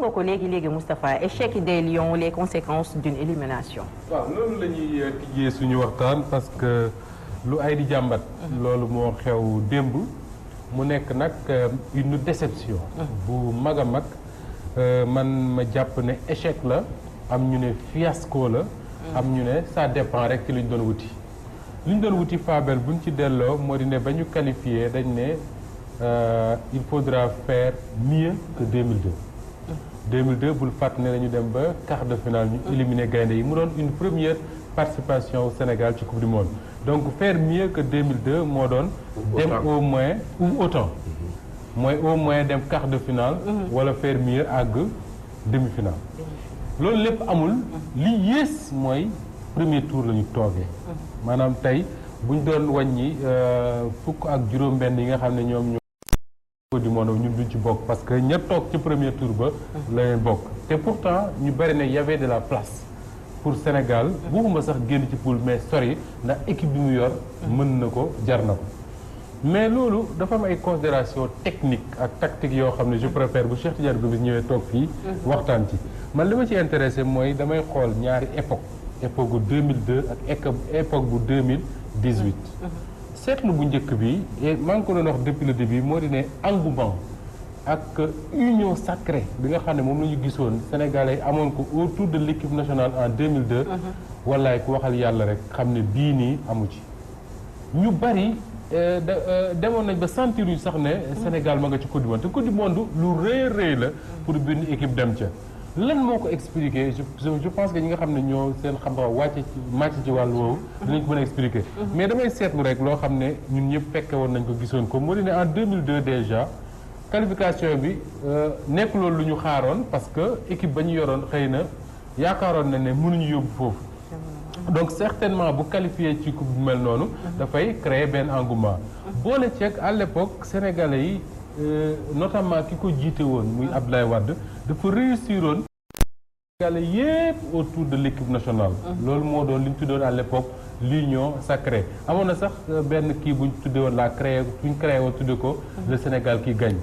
nga ko léegi Moustapha échec des Lions les conséquences d'une élimination. waaw loolu la ñuy tijjee suñu waxtaan parce que lu ay di jàmbat. loolu moo xew démb mu nekk nag une déception. bu mag a mag man ma jàpp ne échec la am ñu ne fiasco la. am ñu ne ça dépend rek ci li ñu doon wuti. li ñu doon wuti Fabel buñ ci delloo moo di ne ba ñu qualifié dañ ne il faudra faire mieux que 2002. 2002 bul fàttali ne dañu dem ba quart de finale ñu éliminer gaynde yi mu doon une première participation au Sénégal ci coupe du monde donc faire mieux que 2002 moo doon. dem au moins ou autant. mooy au moins dem quart de finale. wala faire mieux àgg demi-finale. loolu lépp amul li yées mooy premier tour la ñu toogee. maanaam tey bu ñu doon wàññi fukk ak juróom-benn yi nga xam ne ñoom ñoo coupe du monde ñun duñ ci bokk parce que ña toog ci premier tour ba la leen bokk te pourtant ñu bari ne y avait de la place pour Sénégal bugguma sax génn ci poule mais sori ndax équipe bi mu yor mën na ko jar na ko mais loolu dafa am ay considération technique ak tactique yoo xam ne je préfère bu Cheikh Tidiane Gomis ñëwee toog fii waxtaan ci man li ma ci intéressé mooy damay xool ñaari époque bu 2002 ak époque bu 2018 seetlu bu njëkk bi et maa ngi ko doon wax depuis le début moo di ne engouement ak union sacrée bi nga xam ne moom la ñu gisoon Sénégalais yi amoon ko autour de l'équipe nationale en 2002 wallaay ku waxal yàlla rek xam ne bii nii amu ci ñu bari demoon nañ ba sentir yu sax ne Sénégal ma nga ci coupe du monde te coupe du monde lu rëy la pour benn équipe dem ca lan moo ko expliquer je pense que ñi nga xam ne ñoo seen xam-xam màcc ci wàllu woowu dinañ ko mën a expliquer mais damay seetlu rek loo xam ne ñun ñëpp fekke woon nañ ko gisoon ko moo di ne en 2002 déjà qualification bi nekk loolu lu ñu xaaroon parce que équipe ba ñu yoroon xëy na yaakaaroon na ne mënuñu yóbbu foofu donc certainement bu qualifié ci coupe bu mel noonu dafay créer benn engouement boole ceeg à l'époque sénégalais yi notamment ki ko jiite woon muy Abdoulaye Wade dafa réussir woon sénégalais yépp autour de l'équipe nationale loolu moo doon li ñu tuddoon à l'époque l'union sacrée amoon na sax benn kii bu ñu tuddee woon buñ créé woon tudde ko le Sénégal qui gagne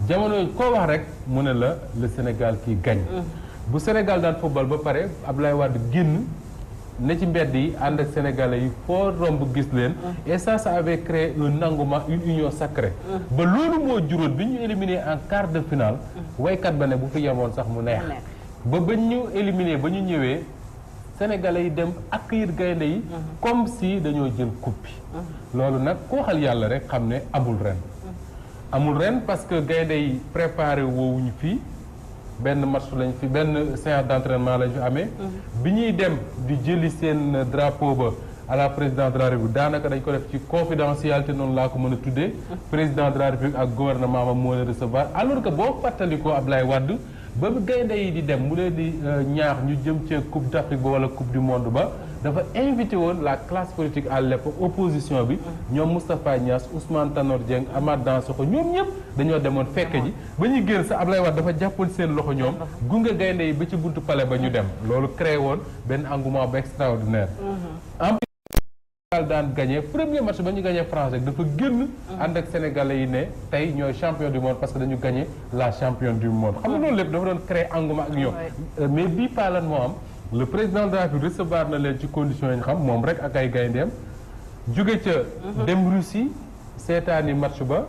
jamono koo wax rek mu ne la le Sénégal qui gagne bu Sénégal daan football ba pare Abdoulaye Wade génn ne ci mbedd yi ànd ak sénégalais yi foo romb gis leen et ça avait créé un engouement une union sacrée ba loolu moo juróon bi ñu éliminé en quart de finale waykat ba ne bu fi yemoon sax mu neex ba ñu éliminé ba ñu ñëwee sénégalais yi dem accueillir gaynde yi comme si dañoo jël coupe bi loolu nag koo xal yàlla rek xam ne amul ren parce que gaynde yi préparé woowuñu fii benn match lañ fi benn séance d'entraînement lañ fi amee bi ñuy dem di jëli seen drapeau ba à la présidence de la République daanaka dañ ko def ci confidentialité noonu laa ko mën a tuddee président de la République ak gouvernement ma moo leen recevoir alors que boo fàttalikoo Ablaye Wade ba gaynde yi di dem mu leen di ñaax ñu jëm ca coupe d'Afrique ba wala coupe du monde ba dafa invité woon la classe politique à l'époque opposition bi ñoom Moustapha Niasse Ousmane Tanor Dieng Amath Dansokho ñoom ñëpp dañoo demoon fekke ji ba ñuy génn sa Ablaye Wade dafa jàppoon seen loxo ñoom gunge gaynde yi ba ci buntu palais ba ñu dem loolu créé woon benn engouement ba extraordinaire en plus daan gagné premier match ba ñu gagné France rek dafa génn ànd ak sénégalais yi ne tey ñooy champion du monde parce que dañu gagné la championne du monde xam nga loolu lépp dafa doon créé engouement ak ñoom mais bii paalan moo am le président de la République recevoir na leen ci conditions yi ñu xam moom rek ak ay gayndeem jóge ca dem Russie seetaani match ba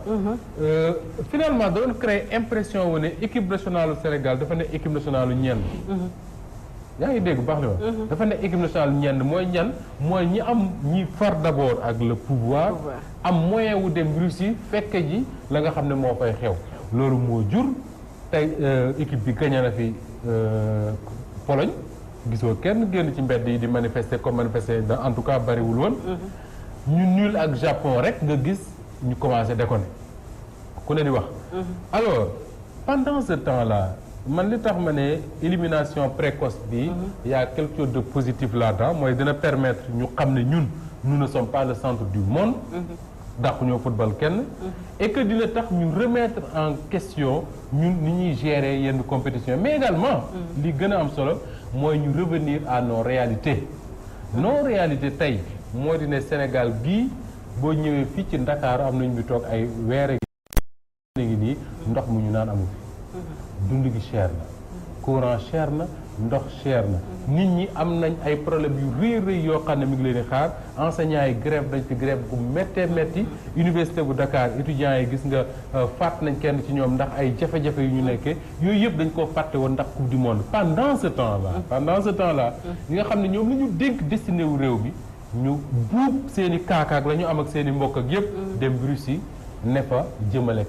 finalement da doon créer impression wu ne équipe nationale du Sénégal dafa ne équipe nationale ñenn yaa ngi dégg baax na dafa ne équipe nationale ñenn mooy ñi am ñi far d'abord ak le pouvoir am moyen wu dem Russie fekke ji la nga xam ne moo fay xew loolu moo jur tey équipe bi gagné na fi Pologne gisoo kenn génn ci mbedd yi di manifester comme manifester en tout cas bariwul woon ñu nul ak Japon rek nga gis ñu commencé déconner ku ne di wax alors pendant ce temps-là man li tax ma ne élimination précoce bi y a quelque chose de positif là-dedans mooy dina permettre ñu xam ne ñun nous ne sommes pas le centre du monde dàqu ñoo football kenn et que dina tax ñu remettre en question ñun ni ñuy gérer yenn compétition mais également li gën a am solo mooy ñu revenir à nos réalités tey moo di ne Sénégal gii boo ñëwee fii ci Ndakaaru am nañu bi toog ay weer ngi nii ndox mu ñu naan amu fi dund gi cher na courant cher na ndox cher na nit ñi am nañ ay problème yu rëy rëy yoo xam ne mi ngi leen di xaar enseignants yi grève dañ fi grève bu méttee métti université bu Dakar étudiants yi gis nga fàtt nañ kenn ci ñoom ndax ay jafe-jafe yu ñu nekkee yooyu yëpp dañ koo fàtte woon ndax coupe du monde pendant ce temps là ñi nga xam ne ñoom la ñu dénk destiné wu réew mi ñu buub seen i kaakaak la ñu am ak seen i mbokk ak yëpp dem Russie ne fa jëmale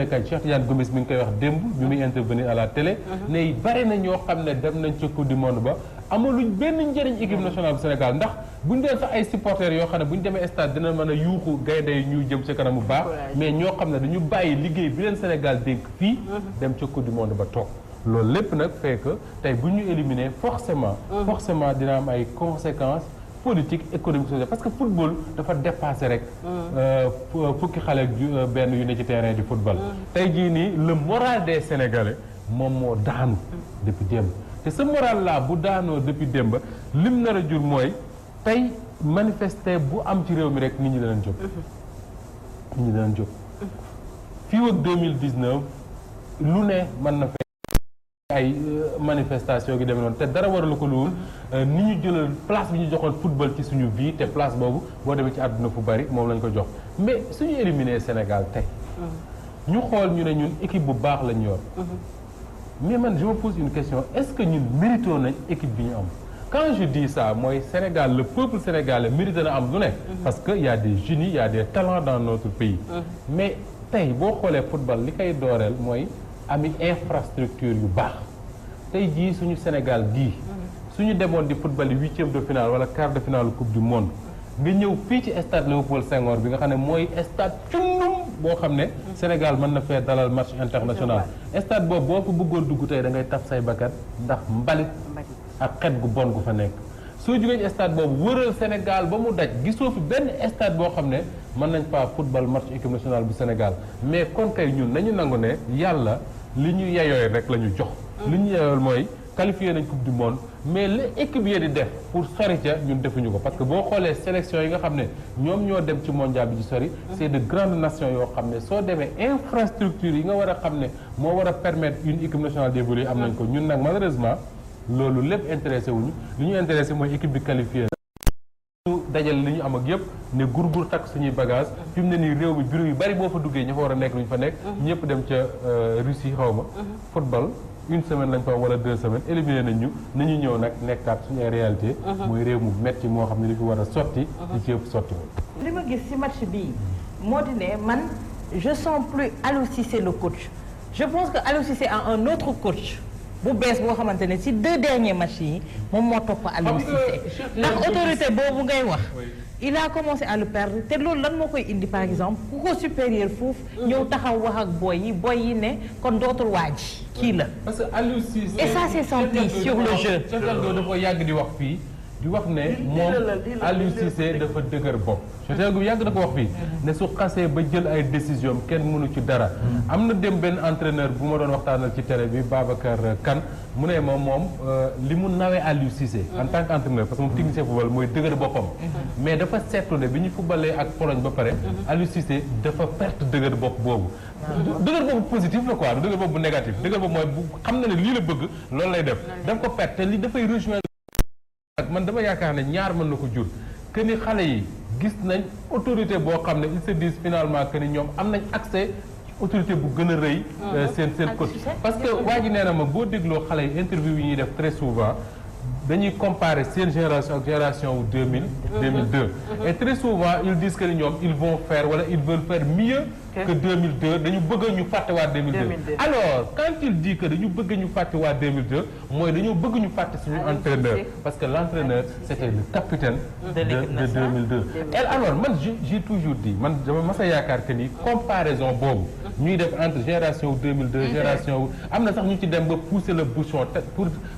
kañ Cheikh Tidiane Gomis mi ngi koy wax démb bi muy intervenir à la télé ne bari na ñoo xam ne dem nañ ca coupe du monde ba amaluñ benn njëriñ équipe nationale bu Sénégal ndax buñ dee sax ay supporters yoo xam ne bu ñu demee stade dina mën a yuuxu gaynde yi ñu jëm ca kanam bu baax mais ñoo xam ne dañu bàyyi liggéey bi leen Sénégal dénk fii dem ca coupe du monde ba toog loolu lépp nag fait que tey bu ñu éliminer forcément dina am ay conséquences politique économique sociale parce que football dafa dépassé rek fukki xale ak benn yu ne ci terrain di football tey jii nii le moral des Sénégalais moom moo daanu depuis démb te ce moral là bu daanoo depuis démb lim nar a jur mooy tey manifester bu am ci réew mi rek nit ñi danañ jóg fii ak 2019 lu ne mën na ay manifestation gi demee noonu te dara waralu ko lu ni ñu jëlal place bi ñu joxoon football ci suñu vie te place boobu boo demee ci àdduna fu bari moom lañ ko jox mais suñu éliminer Sénégal tey ñu xool ñu ne ñun équipe bu baax lañ yor mais man je me pose une question est-ce que ñun mérito nañ équipe bi ñu am quand je dis ça mooy Sénégal le peuple sénégalais mérite na am lu ne parce que y a des génies y a des talents dans notre pays mais tey boo xoolee football li koy dooreel mooy ami infrastructure yu baax tey jii suñu Sénégal gii suñu demoon di football yi huitième de finale wala quart de finale coupe du monde nga ñëw fii ci stade Léopold Senghor bi nga xam ne mooy stade cundum boo xam ne Sénégal mën na fee dalal match international stade boobu boo ko bëggoon dugg tey da ngay taf say bakkat ndax mbalit ak xet gu bon gu fa nekk soo jógee ci stade boobu wëral Sénégal ba mu daj gisoo fi benn stade boo xam ne mën nañ faa football match équipe nationale bu Sénégal mais kon kay ñun nañu nangu ne yàlla li ñu yeyooy rek la ñu jox li ñu yeyool mooy qualifié nañ coupe du monde mais li équipe yi di def pour sori ca ñun defuñu ko parce que boo xoolee sélection yi nga xam ne ñoom ñoo dem ci mondial bi ci sori c'est de grandes nations yoo xam ne soo demee infrastructure yi nga war a xam ne moo war a permettre une équipe nationale d'évoluer am nañ ko ñun nag malheureusement loolu lépp intéressé wuñu li ñu intéressé mooy équipe bi qualifié ñu dajal li ñu am ak yëpp ne gurgur takk suñuy bagage fi mu ne nii réew mi bureau yu bari boo fa duggee ña fa war a nekk lu ñu fa nekk ñëpp dem ca Russie xaw ma football une semaine lañ fa wala 2 semaines éliminé nañ ñu ñëw nag nekkaat suñu ay réalité mooy réew mu metti moo xam ne li fi war a sotti li ci yëpp sotti li ma gis ci match bii moo di ne man je sens plus Aliou Cissé le coach je pense que Aliou Cissé a un autre coach bu bees boo xamante ne ci 2 derniers matchs yi moom moo topp Aliou Cissé ndax autorité boobu ngay wax il a commencé à le perdre te loolu lan moo koy indi par exemple ku ko supérieur foofu ñëw taxaw wax ak boy yi ne kon dootul waaj kii la parce que Aliou Cissé et ça c'est senti sur le jeu dafa yàgg di wax fii di wax ne moom Aliou Cissé dafa dëgër bopp Cheikh yàgg da ko wax fii ne su xasee ba jël ay décision kenn mënu ci dara am na dem benn entraîneur bu ma doon waxtaanal ci télé bi Babacar Kane mu ne moom li mu nawee Aliou Cissé en tant qu'entraîneur parce que moom technicien football mooy dëgër boppam mais dafa seetlu ne bi ñu footballee ak Pologne ba pare Aliou Cissé dafa perte dëgër bopp boobu dëgër bopp positif la quoi dëgër bopp bu négatif dëgër bopp mooy bu xam na ne lii la bëgg loolu lay def daf ko perte te li dafay rejoindre ak man dama yaakaar ne ñaar mën na ko jur que ni xale yi gis nañ autorité boo xam ne ils se disent finalement que ni ñoom am nañ accès autorité bu gën a rëy seen coach parce que waa ji nee na ma boo dégloo xale yi interview yi ñuy def très souvent dañuy comparer seen génération ak génération wu 2002 et très souvent ils disent que ni ñoom ils vont faire wala ils veulent faire mieux que 2002 dañu bëgg ñu fàtte waa 2002 alors quand il dit que dañu bëgg ñu fàtte waa 2002 mooy dañoo bëgg ñu fàtte suñu entraîneur parce que l'entraîneur c'était le capitaine de 2002 et alors man j'ai toujours dit man dama mas a yaakaar que ni comparaison boobu ñuy def entre génération wu 2002 génération wu am na sax ñu ci dem ba pousser le bouchon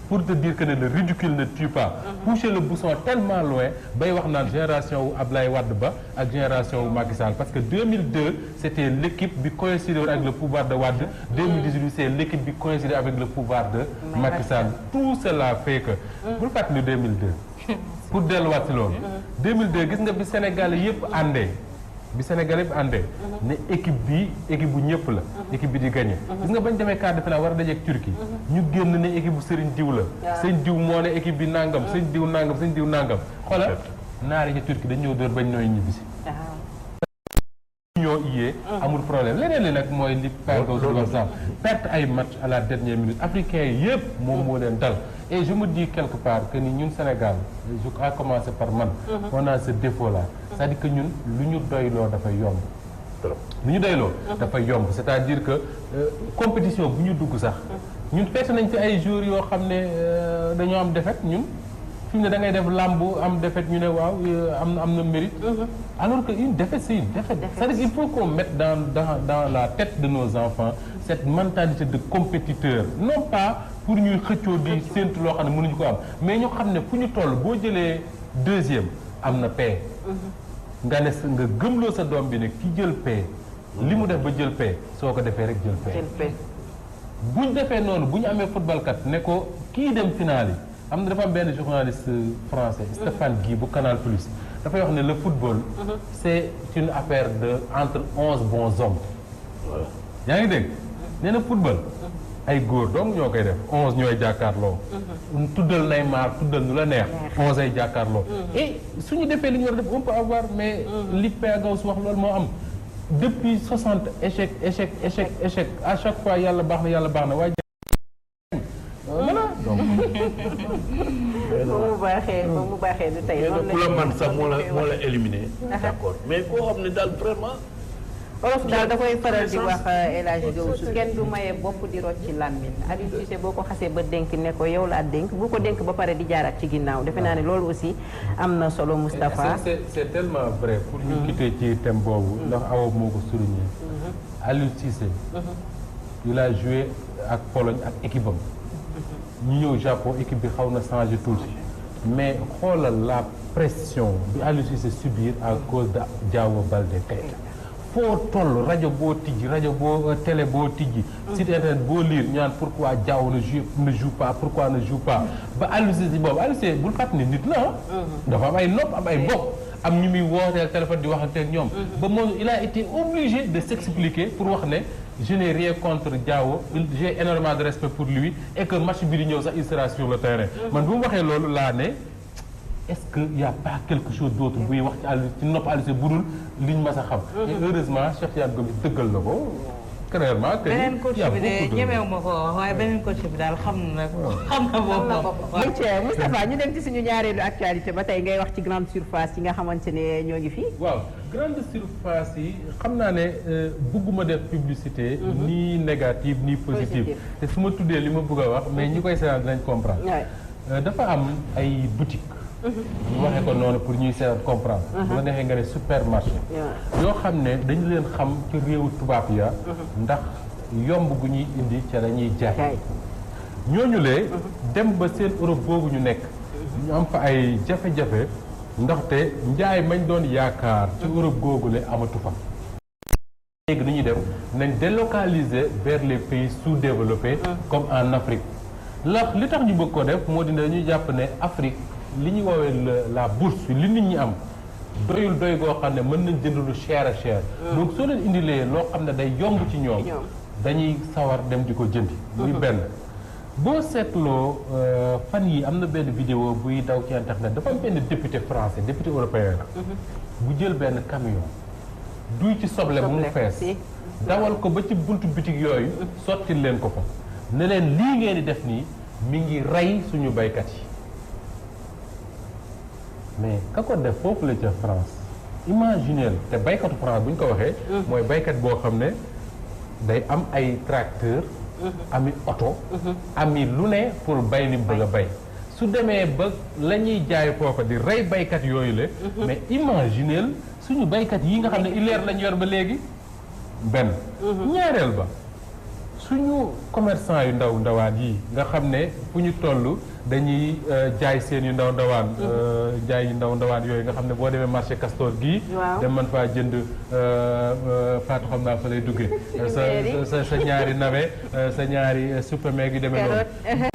pour te dire que ne le ridicule ne tue pas pousser le bouchon tellement loin bay wax naan génération wu Ablaye Wade ba ak génération wu Macky Sall parce que 2002 c'était l'équipe bi coïncidé avec le pouvoir de Wade 2018 c'est l'équipe bi coïncidé avec le pouvoir de Macky Sall tout cela fait que bul fàttali 2002 pour delluwaat si loolu 2002 gis nga bi Sénégal yëpp àndee bi Sénégal yëpp àndee ne équipe bu ñëpp la équipe bi di gagné gis nga bañ demee quart de finale war a dajeek Turquie ñu génn ne équipe bu Serigne Diw la sëñ Diw moo ne équipe bi nangam sëñ Diw nangam xoolal naari ci Turquie dañ ñëw dóor bañ nooy ñibbisi ñoo iyee amul problème leneen li nag mooy li Pagaw si wax sax perte ay match à la dernière minute africain yi yëpp moom moo leen dal et je me dis quelque part que ni ñun Sénégal à commencer par man on a ce défaut là c'est-à-dire que ñun lu ñu doyloo dafay yomb dafay yomb c'est-à-dire que compétition bu ñu dugg sax ñun fekk nañ fi ay jours yoo xam ne dañoo am défaite ñun fi mu ne da ngay def làmb am défaite ñu ne waaw am na mérite alors que une défaite c'est une défaite c'est-à-dire qu'il faut qu'on mette dans la tête de nos enfants cette mentalité de compétiteur non pas pour ñuy xëccoo di séntu loo xam ne mënuñu ko am mais ñu xam ne fu ñu toll boo jëlee deuxième am na paie nga gëmloo sa doom bi ne ki jël paie li mu def ba jël paie soo ko defee rek jël paie buñ defee noonu bu ñu amee football kat ne ko kii dem finale yi am na dafa am benn journaliste français Stéphane Guy bu Canal Plus dafay wax ne le football c'est une affaire de entre 11 bons hommes yaa ngi dégg nee na football ay góor donc ñoo koy def 11 ñooy jàkkaarloo tuddal Neymar tuddal nu la neex 11 ay jàkkaarloo et suñu defee li ñu war a def on peut avoir mais li Pagaw su wax loolu moo am depuis 60 échec à chaque fois yàlla baax na waaye voilà donc ba mu baaxee du tey noonu ku la man sax moo la éliminé d'accord mais koo xam ne daal vraiment olof daal da koy faral di wax El Hadji Gawsu kenn du maye bopp di rocc ci làmmiñ Aliou Cissé boo ko xasee ba dénk ne ko yow laa dénk bu ko dénk ba pare di jaaraat ci ginnaaw defe naa ne loolu aussi am na solo Moustapha c'est tellement vrai pour ñu quitter ci thème boobu ndax Awa moo ko souligné Aliou Cissé il a joué ak Pologne ak équipe am ñu ñëw Japon équipe bi xaw na changé tuuti mais xoolal la pression bi Aliou Cissé subir à cause de Diao Baldé Keita foo toll rajo boo tijji rajo boo télé boo tijji site internet boo lire ñu naan pourquoi Diao ne joue pas pourquoi ne joue pas ba Aliou Cissé boobu Aliou Cissé bul fàttali ne nit la dafa am ay nopp am ay mbokk am ñu muy wooteel téléphone di waxante ak ñoom ba moom il a été obligé de s'expliquer pour wax ne je n'ai rien contre Diao j'ai énormément de respect pour lui et que match bi di ñëw sax il sera sur le terrain man bu mu waxee loolu laa ne est-ce que y a pas quelque chose d'autre buy wax ci nopp Aliou Cissé budul liñ mas a xam et heureusement Cheikh Tidiane Gomis dëggal na ko clairement que beneen coach bi de ñemewu ma ko wax waaye beneen coach bi daal xam na boppam Moustapha ñu dem ci suñu ñaareelu actualité ba tey ngay wax ci grande surface yi nga xamante ne ñoo ngi fii waaw grande surface yi xam naa ne bëgguma def publicité ni négative ni positive te su ma tuddee li ma bëgg a wax mais ñi koy seetaan dinañ comprendre dafa am ay boutique ñu waxee ko noonu pour ñuy seetaan comprendre bu la neexee nga ne supermarché yoo xam ne dañu leen xam ci réewu tubaab ya ndax yomb gu ñuy indi ca dañuy jaay ñooñu lee dem ba seen Europe boobu ñu nekk ñu am fa ay jafe-jafe ndaxte njaay mañ doon yaakaar ci Europe googule amatu fa léegi ni ñuy dem nañ délocaliser vers les pays sous-développés comme en Afrique li tax ñu bëgg ko def moo dina dañuy jàpp ne Afrique li ñuy woowee la bourse li nit ñi am doyul doy goo xam ne mën nañ jënd lu cher a cher donc soo leen indilee loo xam ne day yomb ci ñoom dañuy sawar dem di ko jëndi muy benn boo seetloo fan yi am na benn vidéo buy daw ci internet dafa am benn député français député européen la bu jël benn camion duy ci soble bu mu fees dawal ko ba ci buntu bitig yooyu sottil leen ko fa ne leen lii ngeen di def nii mi ngi rey suñu baykat yi mais ka ko def foofu la ca France imaginez te baykatu France bu ñu ko waxee mooy baykat boo xam ne day am ay tracteur ami oto ami lu ne pour bay li bëgg a bay su demee ba la ñuy jaay foofa di rey baykat yooyu la mais imaginez suñu baykat yi nga xam ne ileer lañ yor ba léegi benn ñaareel ba suñu commerçant yu ndawaan yi nga xam ne fu ñu toll dañuy jaay seen yu ndawaan jaay yu ndawaan yooyu nga xam ne boo demee marché Castor gii dem man faa jënd Fatou xam naa fa lay duggee sa ñaari navet sa ñaari supermarché yu demee noonu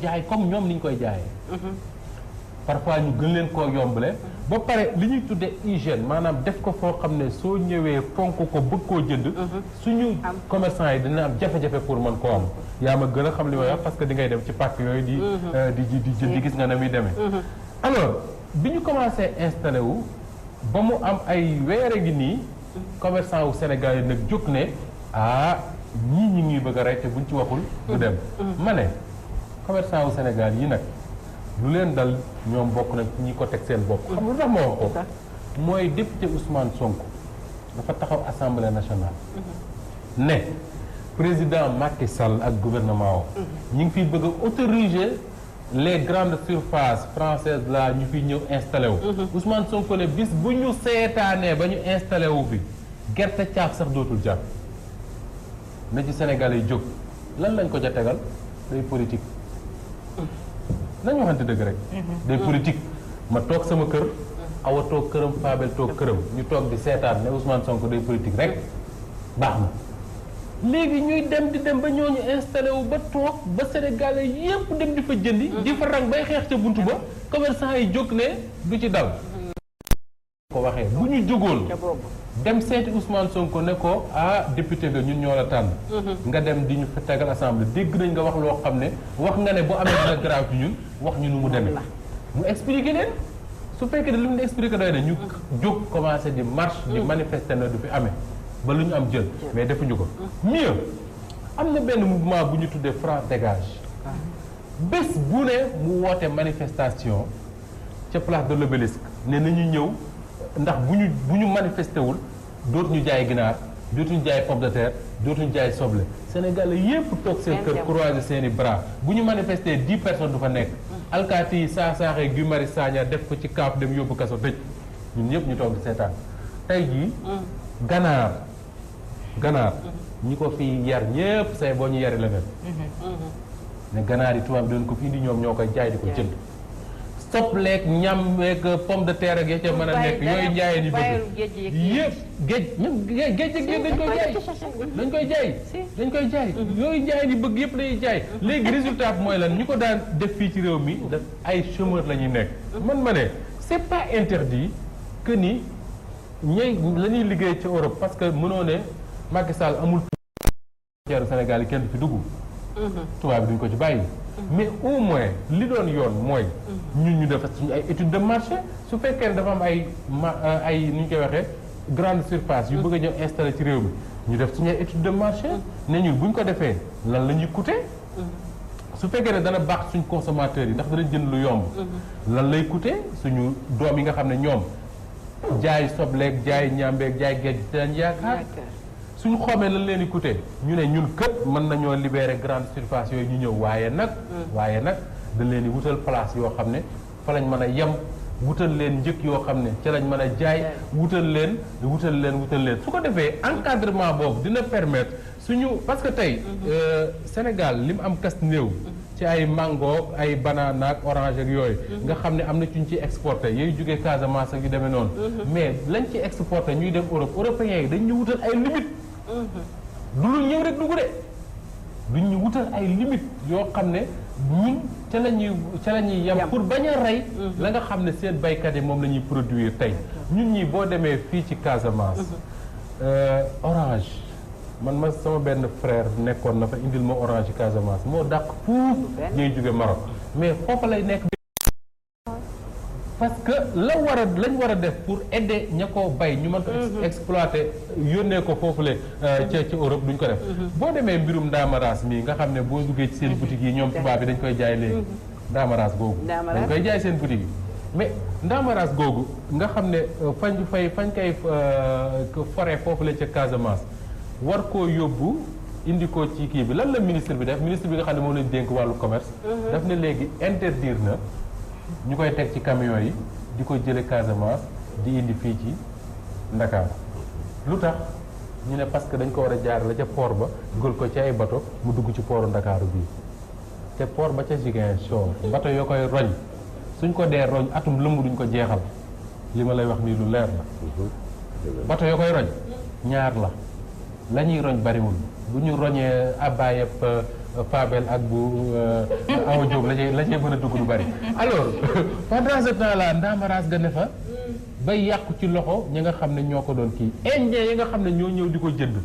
jaay comme ñoom ni ñu koy jaayee parfois ñu gën leen koo yombale ba pare li ñuy tuddee hygiène maanaam def ko foo xam ne soo ñëwee fonk ko bëgg koo jënd suñu commerçant yi dina am jafe-jafe pour mën koo am yaa ma gën a xam li may wax parce que di ngay dem ci pàkk yooyu di jënd gis nga ne muy demee alors bi ñu commencé installé wu ba mu am ay weere gi nii commerçant wu Sénégal yi nag jóg ne ñii ñi ngi bëgg a rey te buñ ci waxul du dem ma ne commerçant wu Sénégal yi nag lu leen dal ñoom bokk nag ñi ko teg seen bopp xam lu tax ma wax ko mooy député Ousmane Sonko dafa taxaw assemblée nationale ne président Macky Sall ak gouvernement wam ñi ngi fiy bëgg a autoriser les grandes surfaces françaises là ñu fi ñëw installé wu Ousmane Sonko ne bis bu ñu seetaanee ba ñu installé wu fi gerte caaf sax dootul jàpp na ci Sénégal yi jóg lan lañ ko ja tegal day politique nañu waxante dëgg rek day politique ma toog sama kër awa toog këram Fabel toog këram ñu toog di seetaan ne Ousmane Sonko day politique rek baax na léegi ñuy dem di dem ba ñooñu installé wu ba toog ba Sénégalais yépp dem di fa jëndi di fa rang bay xeex ca buntu ba commerçant yi jóg ne du ci dal ko waxee bu ñu jógoon dem seeti Ousmane Sonko ne ko député ga ñun ñoo la tànn nga dem di ñu fa tegal assemblée dégg nañ nga wax loo xam ne wax nga ne bu amee dina grave ci ñun wax ñu nu mu demee mu expliqué leen su fekkee ne li mu ne expliqué doy na ñu jóg commencé di marche di manifester na du fi amee ba lu ñu am jël mais defuñu ko mieux am na benn mouvement bu ñu tuddee France Dégage bés bu ne mu woote manifestation ca place de l'Obélisque ne nañu ñëw ndax bu ñu manifesté wul dootuñu jaay ginaar dootuñu jaay pomme de terre dootuñu jaay soble Sénégalais yépp toog seen kër croiser seen i bras bu ñu manifesté 10 personnes du fa nekk alkaati yi saaxee Guy Marius Sagna def ko ci kaaf dem yóbbu kaso tëj ñun ñëpp ñu toog di seetaan tey jii ganaar ñi ko fi yar ñépp say boo ñu yari leneen ne ganaar yi tubaab doon ko fi indi ñoom ñoo koy jaay di ko jënd sobleeg ñam leeg pomme de terre ak ya ca mën a nekk yooyu njaayeen yi bëgg yëpp géej dañ koy jaay yooyu njaayeen yi bëgg yëpp lañuy jaay léegi résultat bi mooy lan ñu ko daan def fii ci réew mi daf ay chômeurs la ñuy nekk man ma ne c'est pas interdit que ni ñooy la ñuy liggéey ci Europe parce que mënoo ne Macky Sall amul ceeru Sénégal yi kenn du fi dugg tubaab bi duñ ko ci bàyyi mais au moins li doon yoon mooy ñun ñu def suñu ay étude de marché su fekkee ne dafa am ay ni ñu koy waxee grande surface yu bëgg a ñëw installé ci réew mi ñu def suñu ay étude de marché ne ñun bu ñu ko defee lan la ñuy coûter su fekkee ne dana baax suñ consommateurs yi ndax dana jënd lu yomb lan lay coûter suñu doom yi nga xam ne ñoom jaay sobleeg jaay ñambeeg jaay géej gi dañ yaakaar suñu xoomee lan leen di coûter ñu ne ñun kët mën nañoo libérer grande surface yooyu ñu ñëw waaye nag dañ leen di wutal place yoo xam ne fa lañ mën a yem wutal leen njëkk yoo xam ne ca lañ mën a jaay wutal leen su ko defee encadrement boobu dina permettre suñu parce que tey Sénégal li mu am kas néew ci ay mango ay banana ak orange ak yooyu nga xam ne am na ci ñu ciy exporté yooyu jógee Casamance ak yu demee noonu mais lañ ci exporté ñuy dem Europe européens yi dañ ñu wutal ay limite du lu ñëw rek dugg de duñ ñu wutal ay limite yoo xam ne ñun ca la ñuy yem pour bañ a rey la nga xam ne seen baykat yi moom la ñuy produire tey ñun ñi boo demee fii ci Casamance orange man sama benn frère nekkoon na fa indil ma orange ci Casamance moo dàq fuuf ñuy jóge Maroc mais foofa lay nekk parce que lañ war a def pour aider ña ko bay ñu mën ko exploiter yónnee ko foofule ci Europe duñ ko def boo demee mbirum ndaamaraas mii nga xam ne boo duggee ci seen boutique yi ñoom tubaab bi dañ koy jaay léegi ndaamaraas googu dañ koy jaay seen boutique yi mais ndaamaraas googu nga xam ne fañ koy forêt foofule ca Casamance war koo yóbbu indi ko ci kii bi lan la ministre bi def ministre bi nga xam ne moom lañ dénk wàllu commerce daf ne léegi interdire na ñu koy teg ci camion yi di ko jële Casamance di indi fii ci Ndakaaru lu tax ñu ne parce que dañ ko war a jaar la ca port ba dugal ko ci ay bato mu dugg ci portu Ndakaaru bii te port ba ca Ziguinchor bato yoo koy roñ suñ ko dee roñ atum lëmb duñ ko jeexal li ma lay wax nii lu leer la bato yoo koy roñ ñaar la ñuy roñ bariwul bu ñu roñee abbayeb Fabel ak bu Awa Diop la cee mën a dugg lu bari. alors pendant ce temps là ndaamaraas ga ne fa bay yàqu ci loxo ñi nga xam ne ñoo ko doon kii indien yi nga xam ne ñoo ñëw di ko jënd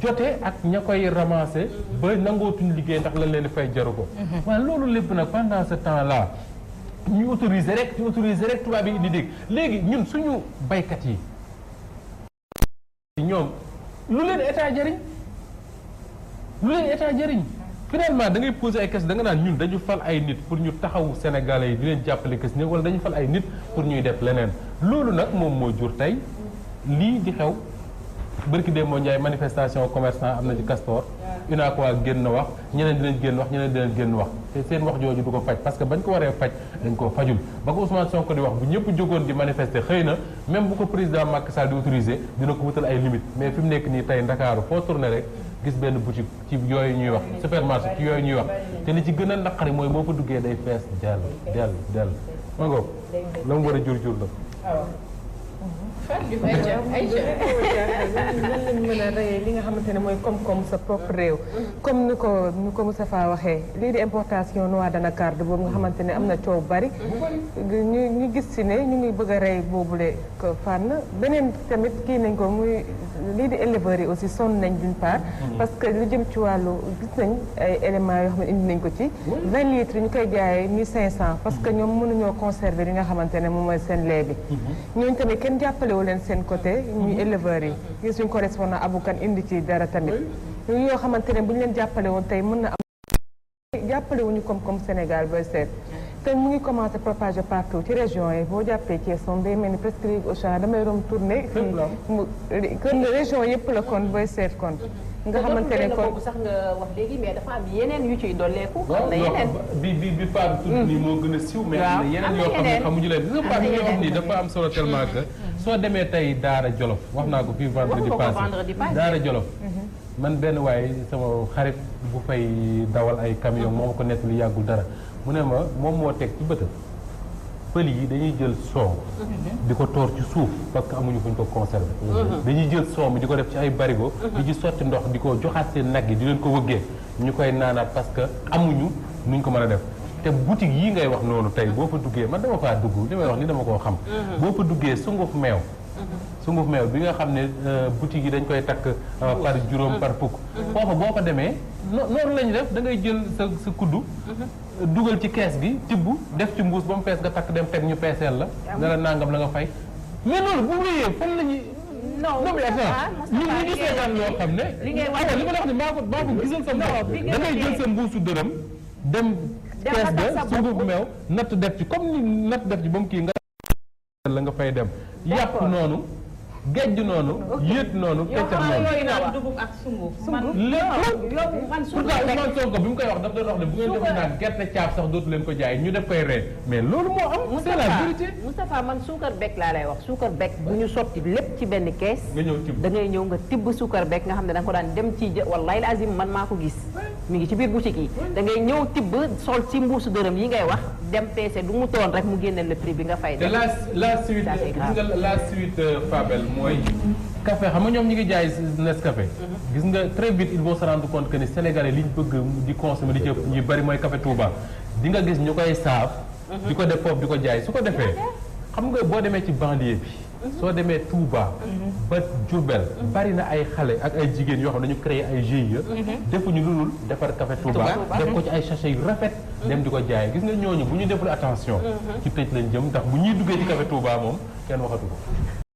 jote ak ña koy ramasser ba nangootuñu liggéey ndax lañ leen di fay jaru ko. waaw loolu lépp nag pendant ce temps là ñu autoriser rek tubaab yi indi dégg léegi ñun suñu baykat yi ñoom lu leen état jëriñ finalement da ngay poser ay questions da nga naan ñun dañu fal ay nit pour ñu taxawu sénégalais yi di leen jàppale kes wala dañu fal ay nit pour ñuy def leneen loolu nag moom moo jur tey lii di xew bërki dee moo Njaay manifestation commerçant am na ci Castor UNACOIS génn wax ñeneen dinañ génn wax te seen wax jooju du ko faj parce que bañ ko waree faj dañ koo fajul ba ko Ousmane Sonko di wax bu ñëpp jógoon di manifester xëy na même bu ko président Macky Sall di autorisé dina ko wutal ay limites mais fi mu nekk nii tey Ndakaaru foo tourné rek gis benn boutique ci yooyu ñuy wax supermarché ci yooyu ñuy wax te li ci gën a naqari mooy boo fa duggee day fees dell ma ngoog la mu war a jur la nan lañ mën a reyee li nga xamante ne mooy koom-koom sa propre réew comme ni ko Moustapha waxee lii di importation noix d'anacarde boobu nga xamante ne am na coow bari ñu gis si ne ñu ngi bëgg a rey boobule ko fànn beneen tamit kii nañ ko muy lii di éleveurs yi aussi sonn nañ d'une part parce que lu jëm ci wàllu gis nañ ay éléments yoo xam ne indi nañ ko ci 20 litres ñu koy jaayee 1500 parce que ñoom mënuñoo conserver li nga xamante ne moom mooy seen lait bi ñooñu tamit kenn jàppale wu leen seen côté ñuy éleveurs yi gis suñ correspondant Aboukan indi ci dara tamit ñu yoo xamante ne bu ñu leen jàppale woon tey mën na am jàppale wuñu comme Sénégal booy seet te mu ngi commencé propager partout ci région yi boo jàppee Thiès moom day mel ni presque Auchan damay doon tourné fii région yëpp la kon booy seet kon nga xamante ne kon sax nga wax léegi mais dafa am yeneen yu ciy dolleeku. am na yeneen bi Pape tudd nii moo gën a siiw. mais am na yeneen yoo xam ne xamuñu leen. gis nga Pape li nga wax nii dafa am solo tellement que. soo demee tey Daara Jolof wax naa ko fii vendredi passé Daara Jolof. man benn waaye sama xarit bu fay dawal ay camion moo ma ko nettali yàggul dara mu ne ma moom moo teg ci bëtam pël yi dañuy jël soow di ko toor ci suuf parce que amuñu fu ñu ko conserver dañuy jël soow mi di ko def ci ay barigo di ci sotti ndox di ko joxaat seen nag yi di leen ko wëggee ñu koy naanaat parce que amuñu nuñ ko mën a def te boutique yii ngay wax noonu tey boo fa duggee man dama faa dugg li may wax ni dama koo xam boo fa duggee sunguf meew bi nga xam ne boutique yi dañ koy takk par juróom par fukk foofa boo ko demee noonu lañu def da ngay jël sa kuddu dugal ci kees gi tibb def ci mbuus ba mu fees nga takk dem teg ñu peeseel la ne la nangam la nga fay mais loolu bu wéyee fan la ñuy non mais attends ñu gisee daan loo xam ne li ma la wax ne maa ko gisal sa bopp da ngay jël sa mbuusu dërëm dem kees ga sunguf meew natt def ci comme ni natt def ci ba mu kii nga la nga fay dem yàpp noonu géej noonu yéet noonu keccax noonu yooyu naan dugub ak sunguf man Ousmane Sonko bi mu koy wax daf doon wax ne bu ngeen def naan gerte caaf sax dootu leen ko jaay ñu def koy ree mais loolu moo am c'est la vérité Moustapha man suukar bekk laa lay wax suukar bekk bu ñu sotti lépp ci benn kees nga ñëw tibb da ngay ñëw nga tibb suukar bekk nga xam ne da nga ko daan dem ci wallahi la azim man maa ko gis mi ngi ci biir boutique yi da ngay ñëw tibb sol ci mbuusu dërëm yi ngay wax dem peese du mu toon rek mu génneel le prix bi nga fay te la suite gis nga la suite Fabel mooy café xam nga ñoom ñi ngi jaay Nescafé gis nga très vite ils vont se rendre compte que ni Sénégalais li ñu bëgg di consommer di ci ëpp ñuy bari mooy café Touba di nga gis ñu koy saaf di ko def foofu di ko jaay su ko defee xam nga boo demee ci banlieue bi soo demee Touba ba Diourbel bari na ay xale ak ay jigéen yoo xam ne dañu créer ay GIE defuñu lu dul defar café Touba def ko ci ay sachet yu rafet dem di ko jaay gis nga ñooñu bu ñu deful attention ci tëj lañ jëm ndax bu ñuy duggee ci café Touba moom kenn waxatu ko